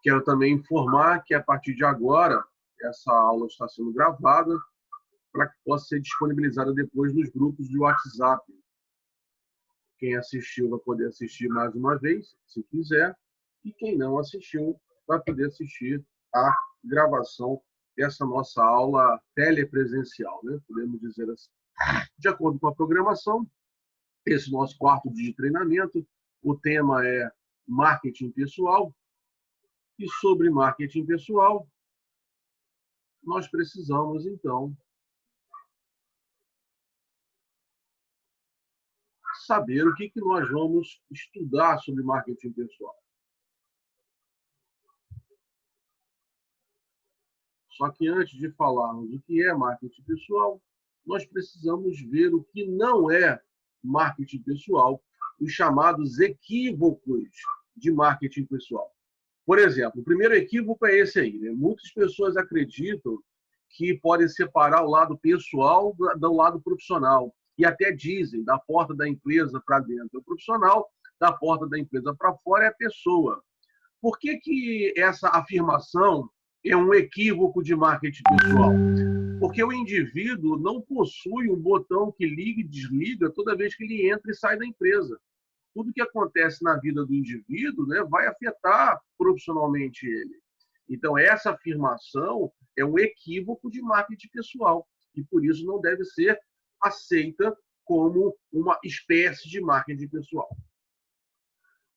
Quero também informar que, a partir de agora, essa aula está sendo gravada para que possa ser disponibilizada depois nos grupos de WhatsApp. Quem assistiu vai poder assistir mais uma vez, se quiser, e quem não assistiu vai poder assistir a gravação dessa nossa aula telepresencial, né? Podemos dizer assim. De acordo com a programação, esse nosso quarto dia de treinamento, o tema é marketing pessoal. E sobre marketing pessoal, nós precisamos, então, saber o que nós vamos estudar sobre marketing pessoal. Só que antes de falarmos do que é marketing pessoal, nós precisamos ver o que não é marketing pessoal, os chamados equívocos de marketing pessoal. Por exemplo, o primeiro equívoco é esse aí, né? Muitas pessoas acreditam que podem separar o lado pessoal do lado profissional. E até dizem, da porta da empresa para dentro é o profissional, da porta da empresa para fora é a pessoa. Por que essa afirmação é um equívoco de marketing pessoal? Porque o indivíduo não possui um botão que liga e desliga toda vez que ele entra e sai da empresa. Tudo que acontece na vida do indivíduo, né, vai afetar profissionalmente ele. Então, essa afirmação é um equívoco de marketing pessoal e, por isso, não deve ser aceita como uma espécie de marketing pessoal.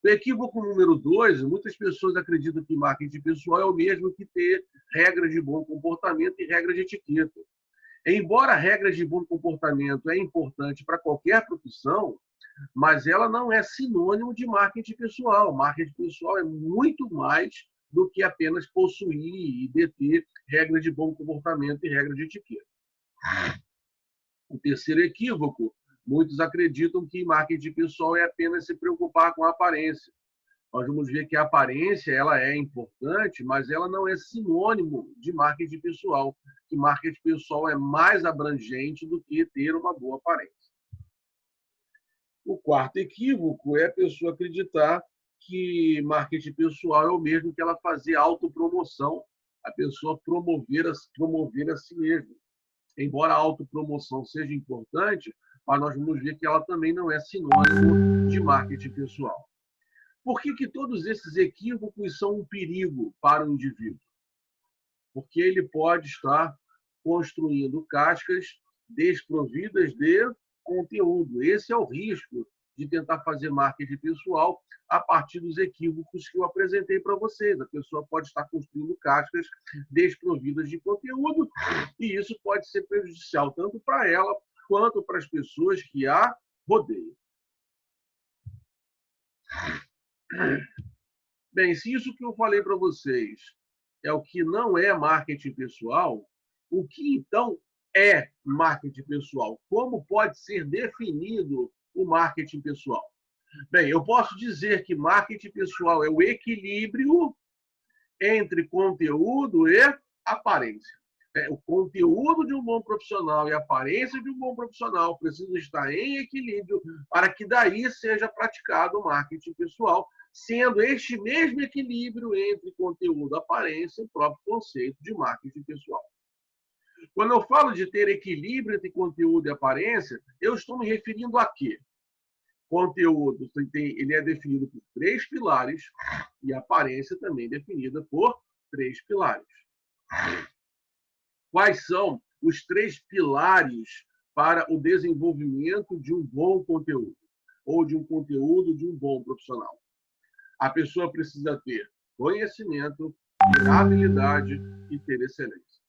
O equívoco número 2, muitas pessoas acreditam que marketing pessoal é o mesmo que ter regras de bom comportamento e regras de etiqueta. Embora regras de bom comportamento é importante para qualquer profissão, mas ela não é sinônimo de marketing pessoal. Marketing pessoal é muito mais do que apenas possuir e deter regras de bom comportamento e regras de etiqueta. O terceiro equívoco, muitos acreditam que marketing pessoal é apenas se preocupar com a aparência. Nós vamos ver que a aparência ela é importante, mas ela não é sinônimo de marketing pessoal. Que marketing pessoal é mais abrangente do que ter uma boa aparência. O quarto equívoco é a pessoa acreditar que marketing pessoal é o mesmo que ela fazer autopromoção, a pessoa promover a si mesma. Embora a autopromoção seja importante, mas nós vamos ver que ela também não é sinônimo de marketing pessoal. Por que todos esses equívocos são um perigo para o indivíduo? Porque ele pode estar construindo cascas desprovidas de conteúdo. Esse é o risco de tentar fazer marketing pessoal a partir dos equívocos que eu apresentei para vocês. A pessoa pode estar construindo cascas desprovidas de conteúdo e isso pode ser prejudicial tanto para ela quanto para as pessoas que a rodeiam. Bem, se isso que eu falei para vocês é o que não é marketing pessoal, o que então é marketing pessoal? Como pode ser definido o marketing pessoal? Bem, eu posso dizer que marketing pessoal é o equilíbrio entre conteúdo e aparência. O conteúdo de um bom profissional e a aparência de um bom profissional precisam estar em equilíbrio para que daí seja praticado o marketing pessoal, sendo este mesmo equilíbrio entre conteúdo e aparência o próprio conceito de marketing pessoal. Quando eu falo de ter equilíbrio entre conteúdo e aparência, eu estou me referindo a quê? Conteúdo ele é definido por 3 pilares e a aparência também é definida por 3 pilares. Quais são os 3 pilares para o desenvolvimento de um bom conteúdo ou de um conteúdo de um bom profissional? A pessoa precisa ter conhecimento, ter habilidade e ter excelência.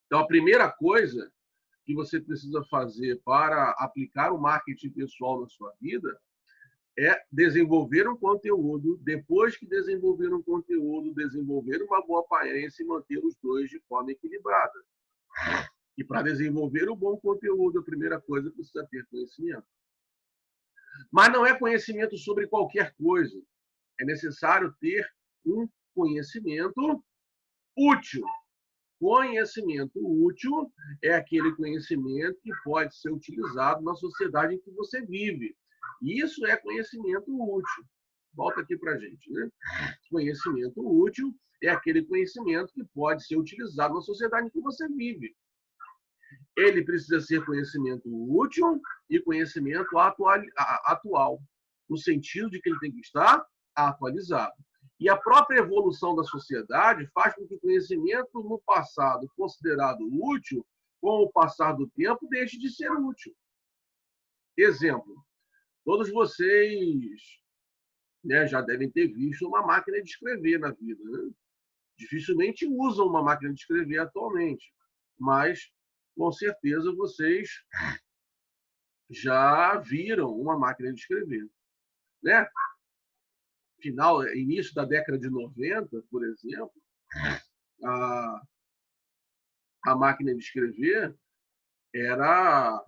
Então, a primeira coisa que você precisa fazer para aplicar o marketing pessoal na sua vida é desenvolver um conteúdo, depois que desenvolver um conteúdo, desenvolver uma boa aparência e manter os dois de forma equilibrada. E para desenvolver um bom conteúdo, a primeira coisa precisa ter conhecimento. Mas não é conhecimento sobre qualquer coisa. É necessário ter um conhecimento útil. Conhecimento útil é aquele conhecimento que pode ser utilizado na sociedade em que você vive. Isso é conhecimento útil. Volta aqui para a gente, né? Conhecimento útil é aquele conhecimento que pode ser utilizado na sociedade em que você vive. Ele precisa ser conhecimento útil e conhecimento atual, no sentido de que ele tem que estar atualizado. E a própria evolução da sociedade faz com que o conhecimento no passado considerado útil, com o passar do tempo, deixe de ser útil. Exemplo, todos vocês, né, já devem ter visto uma máquina de escrever na vida, né? Dificilmente usam uma máquina de escrever atualmente, mas com certeza vocês já viram uma máquina de escrever, né? Início da década de 90, por exemplo, a, a máquina de escrever era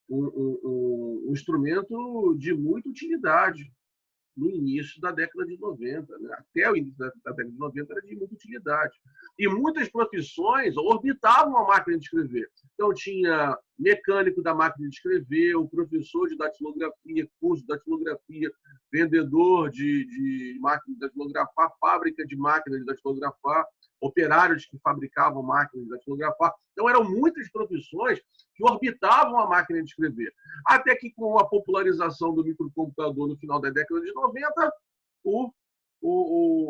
um instrumento de muita utilidade no início da década de 90. Né? Até o início da década de 90 era de muita utilidade. E muitas profissões orbitavam a máquina de escrever. Então, tinha mecânico da máquina de escrever, o professor de datilografia, curso de datilografia, vendedor de máquina de datilografar, fábrica de máquina de datilografar, operários que fabricavam máquinas de datilografar. Então, eram muitas profissões que orbitavam a máquina de escrever. Até que, com a popularização do microcomputador no final da década de 90,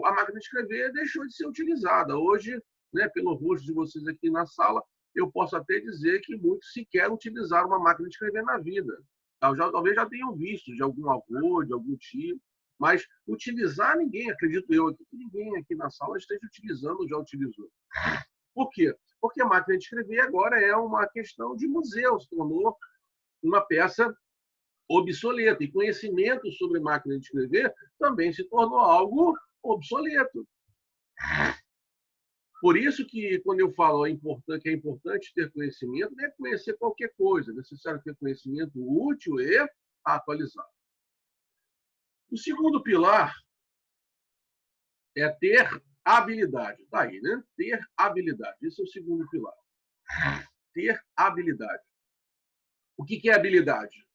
a máquina de escrever deixou de ser utilizada. Hoje, né, pelo rosto de vocês aqui na sala, eu posso até dizer que muitos sequer utilizaram uma máquina de escrever na vida. Talvez já tenham visto de algum avô, de algum tio, mas utilizar ninguém, acredito eu, que ninguém aqui na sala esteja utilizando ou já utilizou. Por quê? Porque a máquina de escrever agora é uma questão de museu, se tornou uma peça obsoleta. E conhecimento sobre máquina de escrever também se tornou algo obsoleto. Por isso que, quando eu falo que é importante ter conhecimento, não é conhecer qualquer coisa, é necessário ter conhecimento útil e atualizado. O segundo pilar é ter habilidade. Está aí, né? Ter habilidade. Esse é o segundo pilar. Ter habilidade. O que é habilidade?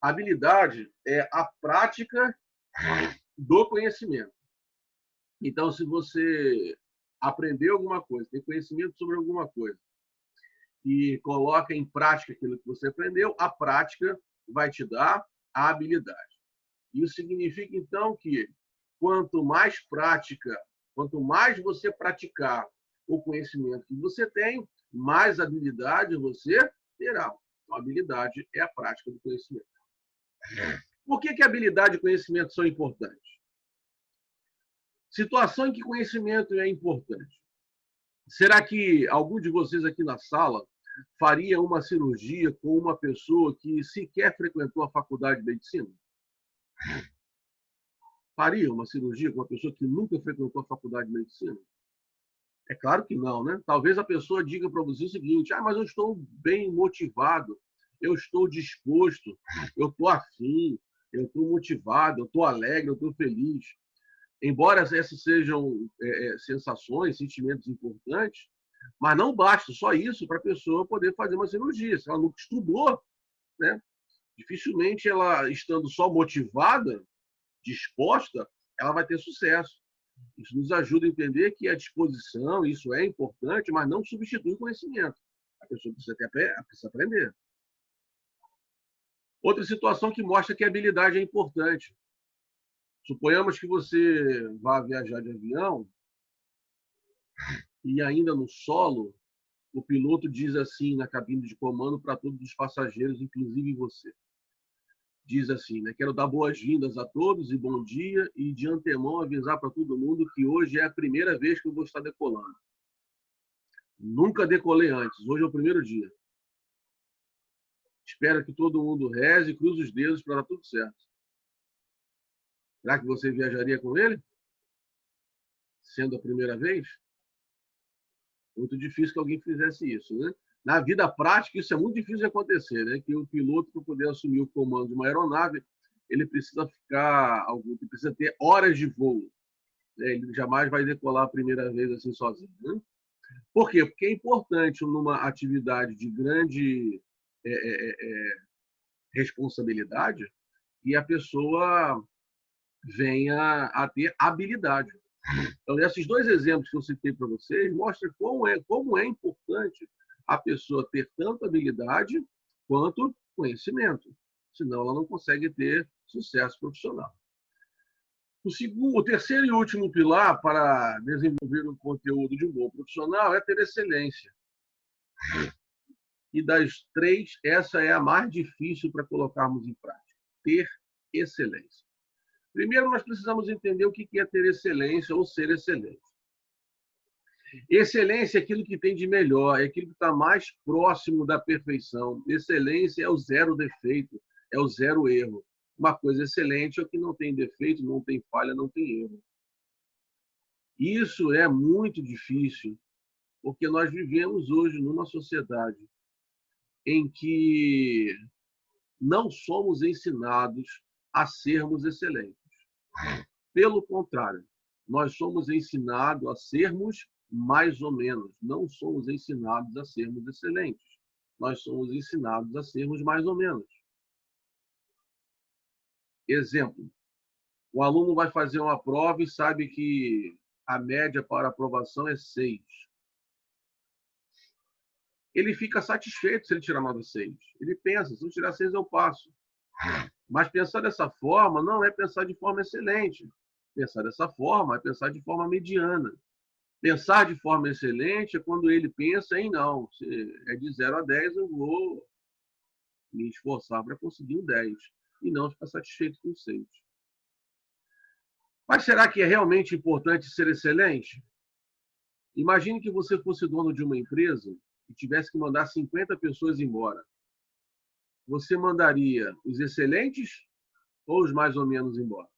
Habilidade é a prática do conhecimento. Então, se você aprendeu alguma coisa, tem conhecimento sobre alguma coisa, e coloca em prática aquilo que você aprendeu, a prática vai te dar a habilidade. Isso significa, então, que quanto mais prática, quanto mais você praticar o conhecimento que você tem, mais habilidade você terá. A habilidade é a prática do conhecimento. Por que habilidade e conhecimento são importantes? Situação em que conhecimento é importante. Será que algum de vocês aqui na sala faria uma cirurgia com uma pessoa que sequer frequentou a faculdade de medicina? Faria uma cirurgia com uma pessoa que nunca frequentou a faculdade de medicina? É claro que não, né? Talvez a pessoa diga para você o seguinte: mas eu estou bem motivado, eu estou disposto, eu estou afim, eu estou motivado, eu estou alegre, eu estou feliz. Embora essas sejam sensações, sentimentos importantes, mas não basta só isso para a pessoa poder fazer uma cirurgia. Se ela nunca estudou, né? Dificilmente ela, estando só motivada, disposta, ela vai ter sucesso. Isso nos ajuda a entender que a disposição, isso é importante, mas não substitui o conhecimento. A pessoa precisa aprender. Outra situação que mostra que a habilidade é importante. Suponhamos que você vá viajar de avião e ainda no solo, o piloto diz assim na cabine de comando para todos os passageiros, inclusive você. Diz assim, né? Quero dar boas-vindas a todos e bom dia e de antemão avisar para todo mundo que hoje é a primeira vez que eu vou estar decolando. Nunca decolei antes, hoje é o primeiro dia. Espero que todo mundo reze e cruze os dedos para dar tudo certo. Será que você viajaria com ele? Sendo a primeira vez? Muito difícil que alguém fizesse isso, né? Na vida prática, isso é muito difícil de acontecer, né? Que o piloto, para poder assumir o comando de uma aeronave, ele precisa precisa ter horas de voo. Né? Ele jamais vai decolar a primeira vez assim sozinho. Né? Por quê? Porque é importante numa atividade de grande responsabilidade que a pessoa venha a ter habilidade. Então, esses dois exemplos que eu citei para vocês mostram como é importante a pessoa ter tanto habilidade quanto conhecimento. Senão, ela não consegue ter sucesso profissional. O terceiro e último pilar para desenvolver um conteúdo de um bom profissional é ter excelência. E das três, essa é a mais difícil para colocarmos em prática. Ter excelência. Primeiro, nós precisamos entender o que é ter excelência ou ser excelente. Excelência é aquilo que tem de melhor, é aquilo que está mais próximo da perfeição. Excelência é o zero defeito, é o zero erro. Uma coisa excelente é o que não tem defeito, não tem falha, não tem erro. Isso é muito difícil, porque nós vivemos hoje numa sociedade em que não somos ensinados a sermos excelentes. Pelo contrário, nós somos ensinados a sermos mais ou menos. Não somos ensinados a sermos excelentes. Nós somos ensinados a sermos mais ou menos. Exemplo, o aluno vai fazer uma prova e sabe que a média para aprovação é 6. Ele fica satisfeito se ele tirar nota 6. Ele pensa, se eu tirar 6 eu passo. Mas pensar dessa forma não é pensar de forma excelente. Pensar dessa forma é pensar de forma mediana. Pensar de forma excelente é quando ele pensa em não, se é de 0 a 10, eu vou me esforçar para conseguir um 10 e não ficar satisfeito com 6. Mas será que é realmente importante ser excelente? Imagine que você fosse dono de uma empresa e tivesse que mandar 50 pessoas embora. Você mandaria os excelentes ou os mais ou menos embora?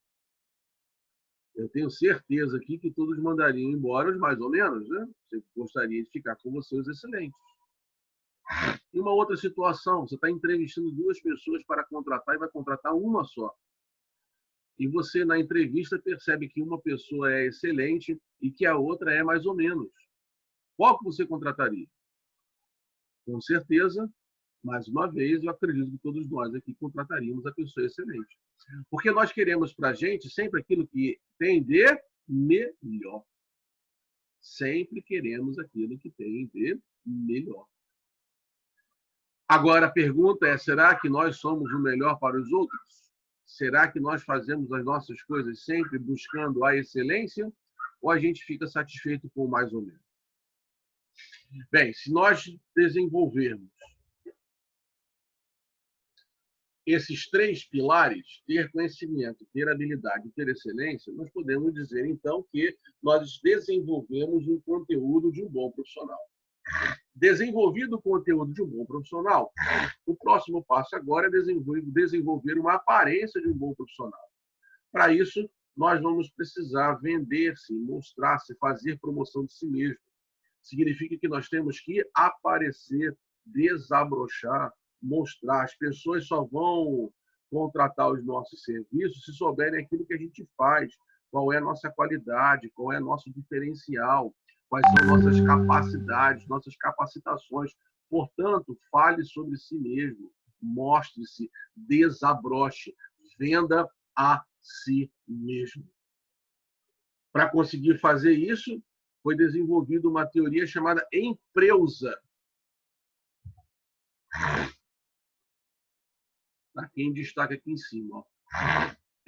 Eu tenho certeza aqui que todos mandariam embora os mais ou menos, né? Você gostaria de ficar com você os excelentes. E uma outra situação, você está entrevistando 2 pessoas para contratar e vai contratar uma só. E você, na entrevista, percebe que uma pessoa é excelente e que a outra é mais ou menos. Qual que você contrataria? Com certeza, mais uma vez, eu acredito que todos nós aqui contrataríamos a pessoa excelente. Porque nós queremos para a gente sempre aquilo que tem de melhor. Sempre queremos aquilo que tem de melhor. Agora, a pergunta é, será que nós somos o melhor para os outros? Será que nós fazemos as nossas coisas sempre buscando a excelência? Ou a gente fica satisfeito com mais ou menos? Bem, se nós desenvolvermos esses 3 pilares, ter conhecimento, ter habilidade e ter excelência, nós podemos dizer, então, que nós desenvolvemos um conteúdo de um bom profissional. Desenvolvido o conteúdo de um bom profissional, o próximo passo agora é desenvolver uma aparência de um bom profissional. Para isso, nós vamos precisar vender-se, mostrar-se, fazer promoção de si mesmo. Significa que nós temos que aparecer, desabrochar, mostrar. As pessoas só vão contratar os nossos serviços se souberem aquilo que a gente faz, qual é a nossa qualidade, qual é o nosso diferencial, quais são nossas capacidades, nossas capacitações. Portanto, fale sobre si mesmo, mostre-se, desabroche, venda a si mesmo. Para conseguir fazer isso, foi desenvolvida uma teoria chamada Empreusa. Tá? Quem destaca aqui em cima. Ó.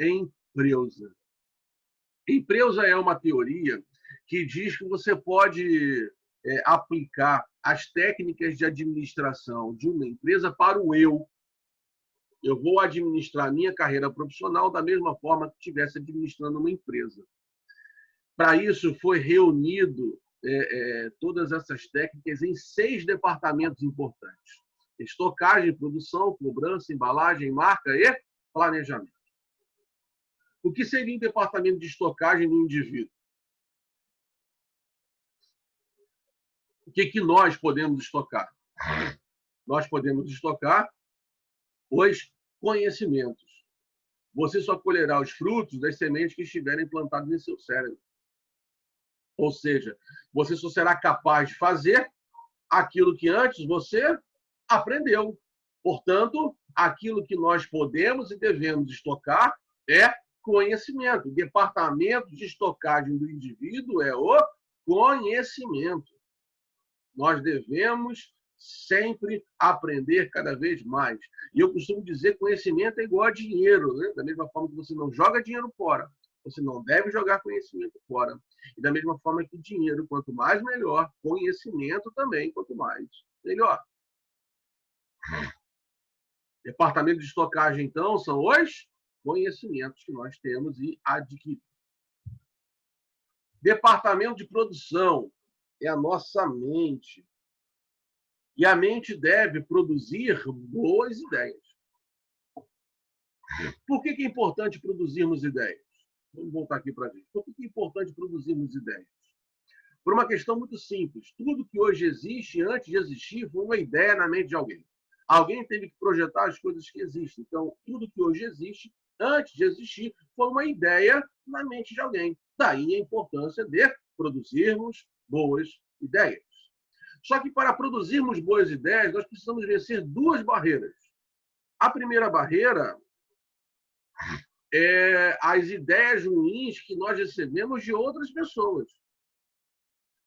Empreusa. Empreusa é uma teoria que diz que você pode aplicar as técnicas de administração de uma empresa para o eu. Eu vou administrar minha carreira profissional da mesma forma que estivesse administrando uma empresa. Para isso, foi reunido todas essas técnicas em 6 departamentos importantes. Estocagem, produção, cobrança, embalagem, marca e planejamento. O que seria um departamento de estocagem do indivíduo? O que nós podemos estocar? Nós podemos estocar os conhecimentos. Você só colherá os frutos das sementes que estiverem plantadas em seu cérebro. Ou seja, você só será capaz de fazer aquilo que antes você aprendeu. Portanto, aquilo que nós podemos e devemos estocar é conhecimento. O departamento de estocagem do indivíduo é o conhecimento. Nós devemos sempre aprender cada vez mais. E eu costumo dizer que conhecimento é igual a dinheiro, né? Da mesma forma que você não joga dinheiro fora, você não deve jogar conhecimento fora. E da mesma forma que dinheiro, quanto mais, melhor. Conhecimento também, quanto mais, melhor. Departamento de estocagem, então, são os conhecimentos que nós temos e adquirimos. Departamento de produção é a nossa mente. E a mente deve produzir boas ideias. Por que é importante produzirmos ideias? Vamos voltar aqui para a gente. Por que é importante produzirmos ideias? Por uma questão muito simples. Tudo que hoje existe, antes de existir, foi uma ideia na mente de alguém. Alguém teve que projetar as coisas que existem. Então, tudo que hoje existe, antes de existir, foi uma ideia na mente de alguém. Daí a importância de produzirmos boas ideias. Só que para produzirmos boas ideias, nós precisamos vencer duas barreiras. A primeira barreira é as ideias ruins que nós recebemos de outras pessoas.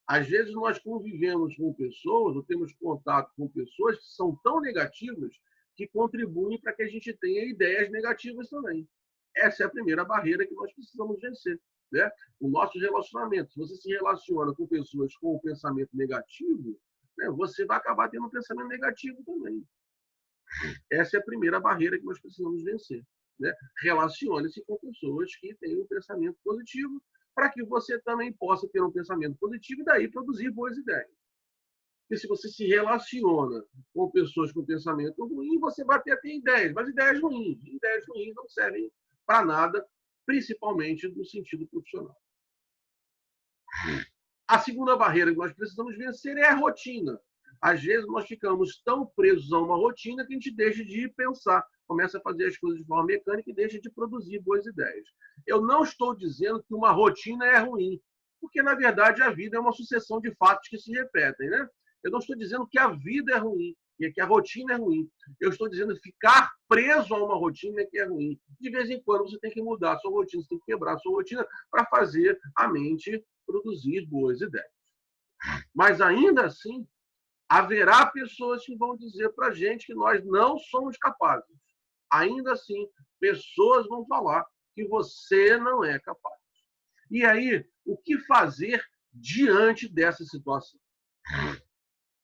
Às vezes nós convivemos com pessoas, ou temos contato com pessoas que são tão negativas que contribuem para que a gente tenha ideias negativas também. Essa é a primeira barreira que nós precisamos vencer, né? O nosso relacionamento. Se você se relaciona com pessoas com um pensamento negativo, né, você vai acabar tendo um pensamento negativo também. Essa é a primeira barreira que nós precisamos vencer, né? Relacione-se com pessoas que têm um pensamento positivo, para que você também possa ter um pensamento positivo e daí produzir boas ideias. Porque se você se relaciona com pessoas com pensamento ruim, você vai ter até ideias, mas ideias ruins. Ideias ruins não servem para nada, principalmente no sentido profissional. A segunda barreira que nós precisamos vencer é a rotina. Às vezes nós ficamos tão presos a uma rotina que a gente deixa de pensar, começa a fazer as coisas de forma mecânica e deixa de produzir boas ideias. Eu não estou dizendo que uma rotina é ruim, porque, na verdade, a vida é uma sucessão de fatos que se repetem, né? Eu não estou dizendo que a vida é ruim, que a rotina é ruim. Eu estou dizendo que ficar preso a uma rotina que é ruim. De vez em quando você tem que mudar a sua rotina, você tem que quebrar a sua rotina para fazer a mente produzir boas ideias. Mas, ainda assim, haverá pessoas que vão dizer para a gente que nós não somos capazes. Ainda assim, pessoas vão falar que você não é capaz. E aí, o que fazer diante dessa situação?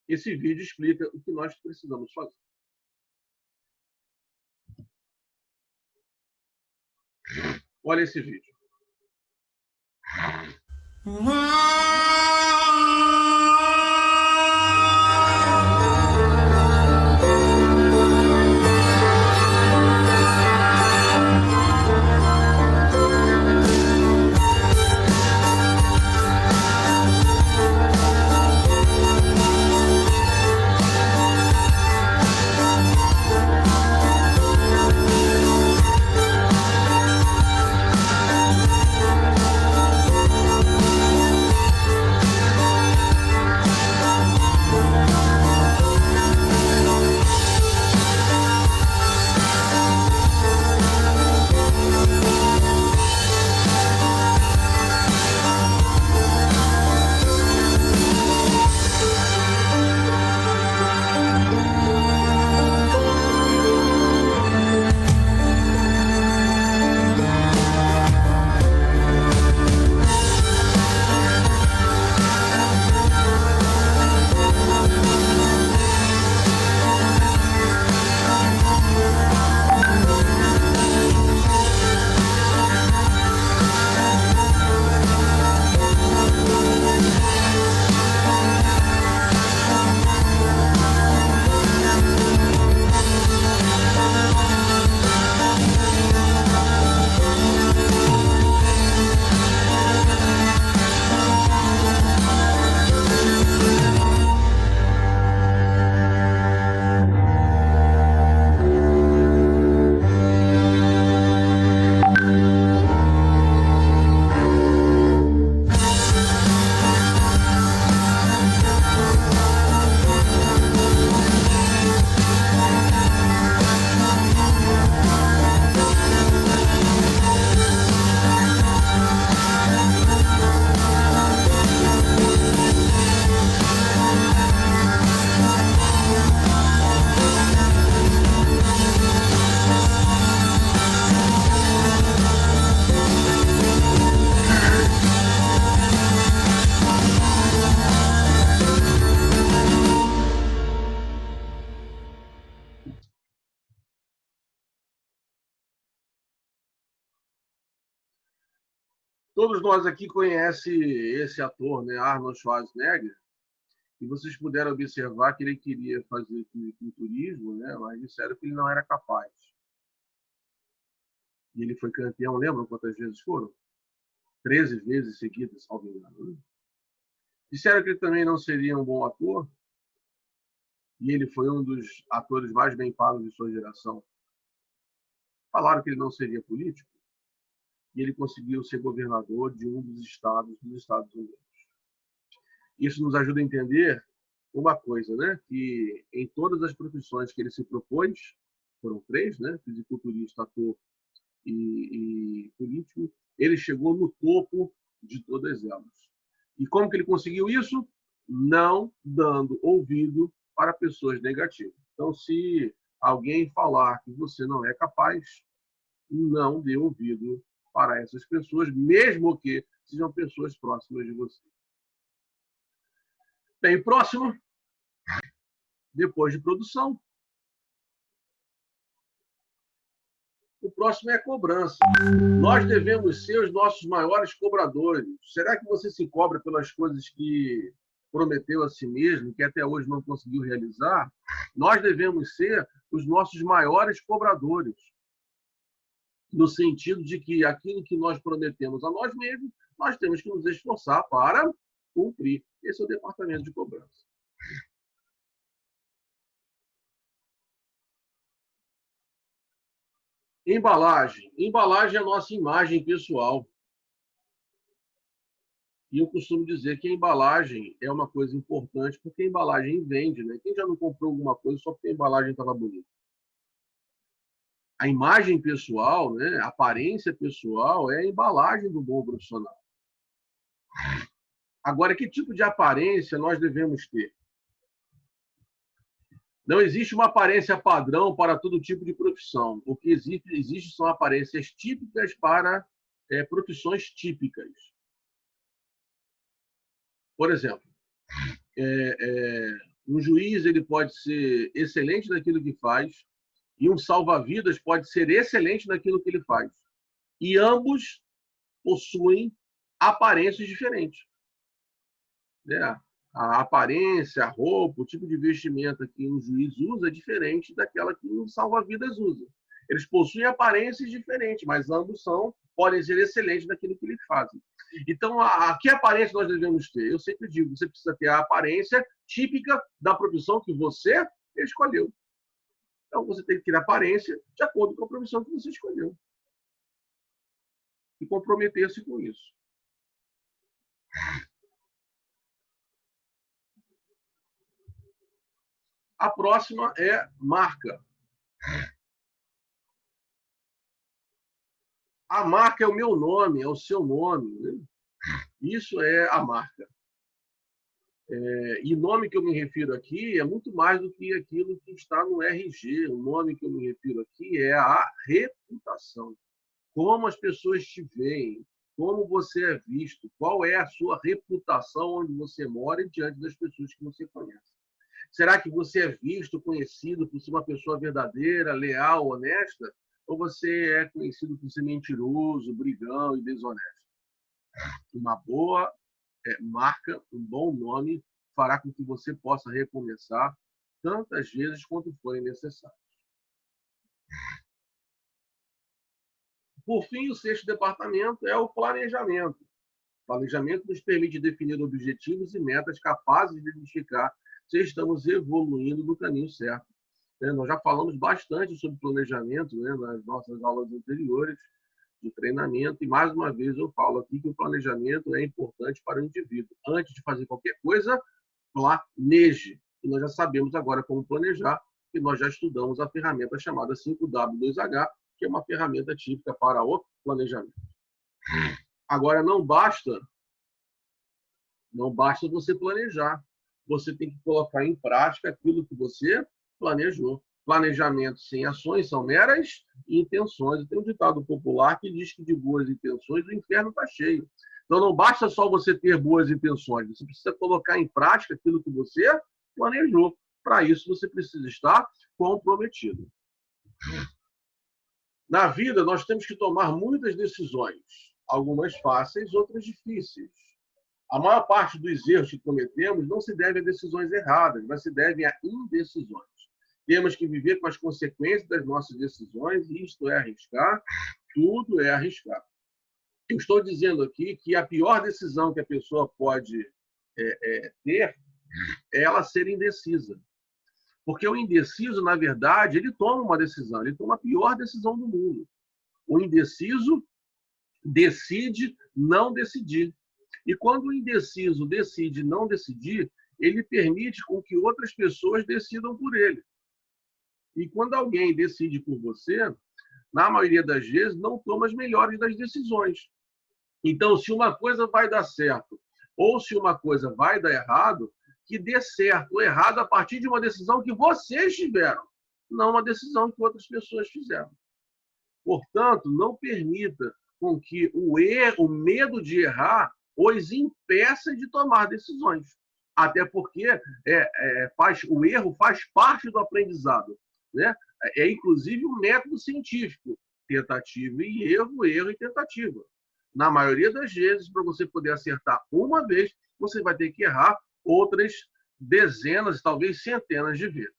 Esse vídeo explica o que nós precisamos fazer. Olha esse vídeo. Todos nós aqui conhecem esse ator, né, Arnold Schwarzenegger, e vocês puderam observar que ele queria fazer fisiculturismo, né, mas disseram que ele não era capaz. E ele foi campeão, lembram quantas vezes foram? 13 vezes seguidas, salvo engano. Né? Disseram que ele também não seria um bom ator, e ele foi um dos atores mais bem pagos de sua geração. Falaram que ele não seria político, e ele conseguiu ser governador de um dos estados dos Estados Unidos. Isso nos ajuda a entender uma coisa, né? Que em todas as profissões que ele se propôs, foram 3, né? Fisiculturista, ator e político, ele chegou no topo de todas elas. E como que ele conseguiu isso? Não dando ouvido para pessoas negativas. Então, se alguém falar que você não é capaz, não dê ouvido para essas pessoas, mesmo que sejam pessoas próximas de você. Bem, próximo, depois de produção. O próximo é a cobrança. Nós devemos ser os nossos maiores cobradores. Será que você se cobra pelas coisas que prometeu a si mesmo, que até hoje não conseguiu realizar? Nós devemos ser os nossos maiores cobradores, no sentido de que aquilo que nós prometemos a nós mesmos, nós temos que nos esforçar para cumprir. Esse é o departamento de cobrança. Embalagem. Embalagem é a nossa imagem pessoal. E eu costumo dizer que a embalagem é uma coisa importante, porque a embalagem vende, né? Quem já não comprou alguma coisa só porque a embalagem estava bonita? A imagem pessoal, né? A aparência pessoal é a embalagem do bom profissional. Agora, que tipo de aparência nós devemos ter? Não existe uma aparência padrão para todo tipo de profissão. O que existe são aparências típicas para profissões típicas. Por exemplo, um juiz ele pode ser excelente naquilo que faz e um salva-vidas pode ser excelente naquilo que ele faz. E ambos possuem aparências diferentes. Né? A aparência, a roupa, o tipo de vestimenta que um juiz usa é diferente daquela que um salva-vidas usa. Eles possuem aparências diferentes, mas ambos podem ser excelentes naquilo que eles fazem. Então, que aparência nós devemos ter? Eu sempre digo, você precisa ter a aparência típica da profissão que você escolheu. Então, você tem que ter a aparência de acordo com a profissão que você escolheu. E comprometer-se com isso. A próxima é marca. A marca é o meu nome, é o seu nome. Né? Isso é a marca. E nome que eu me refiro aqui é muito mais do que aquilo que está no RG. O nome que eu me refiro aqui é a reputação. Como as pessoas te veem, como você é visto, qual é a sua reputação onde você mora e diante das pessoas que você conhece. Será que você é visto, conhecido por ser uma pessoa verdadeira, leal, honesta? Ou você é conhecido por ser mentiroso, brigão e desonesto? Uma boa marca, um bom nome, fará com que você possa recomeçar tantas vezes quanto forem necessários. Por fim, o 6º departamento é o planejamento. O planejamento nos permite definir objetivos e metas capazes de identificar se estamos evoluindo no caminho certo. Nós já falamos bastante sobre planejamento, né, nas nossas aulas anteriores de treinamento, e mais uma vez eu falo aqui que o planejamento é importante para o indivíduo. Antes de fazer qualquer coisa, planeje. E nós já sabemos agora como planejar, e nós já estudamos a ferramenta chamada 5W2H, que é uma ferramenta típica para o planejamento. Agora, não basta você planejar. Você tem que colocar em prática aquilo que você planejou. Planejamento sem ações são meras intenções. Tem um ditado popular que diz que de boas intenções o inferno está cheio. Então, não basta só você ter boas intenções. Você precisa colocar em prática aquilo que você planejou. Para isso, você precisa estar comprometido. Na vida, nós temos que tomar muitas decisões. algumas fáceis, outras difíceis. A maior parte dos erros que cometemos não se deve a decisões erradas, mas se deve a indecisões. Temos que viver com as consequências das nossas decisões, e isto é arriscar, tudo é arriscar. Eu estou dizendo aqui que a pior decisão que a pessoa pode ter é ela ser indecisa. Porque o indeciso, na verdade, ele toma uma decisão, ele toma a pior decisão do mundo. O indeciso decide não decidir. E quando o indeciso decide não decidir, ele permite com que outras pessoas decidam por ele. E quando alguém decide por você, na maioria das vezes, não toma as melhores das decisões. Então, se uma coisa vai dar certo ou se uma coisa vai dar errado, que dê certo ou errado a partir de uma decisão que vocês tiveram, não uma decisão que outras pessoas fizeram. Portanto, não permita com que o medo de errar os impeça de tomar decisões. Até porque o erro faz parte do aprendizado, né? É inclusive um método científico, tentativa e erro, erro e tentativa. Na maioria das vezes, para você poder acertar uma vez, você vai ter que errar outras dezenas, talvez centenas de vezes.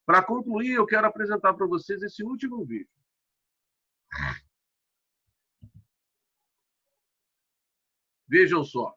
Para concluir, eu quero apresentar para vocês esse último vídeo. Vejam só.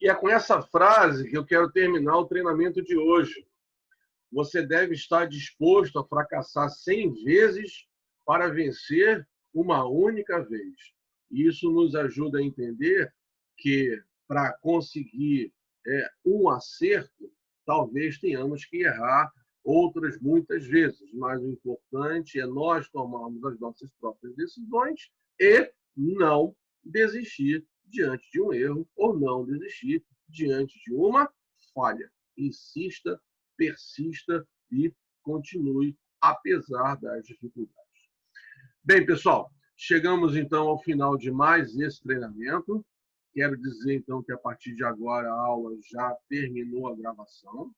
E é com essa frase que eu quero terminar o treinamento de hoje. Você deve estar disposto a fracassar 100 vezes para vencer uma única vez. Isso nos ajuda a entender que, para conseguir um acerto, talvez tenhamos que errar outras muitas vezes, mas o importante é nós tomarmos as nossas próprias decisões e não desistir diante de um erro ou não desistir diante de uma falha. Insista, persista e continue apesar das dificuldades. Bem, pessoal, chegamos então ao final de mais esse treinamento. Quero dizer então que a partir de agora a aula já terminou a gravação.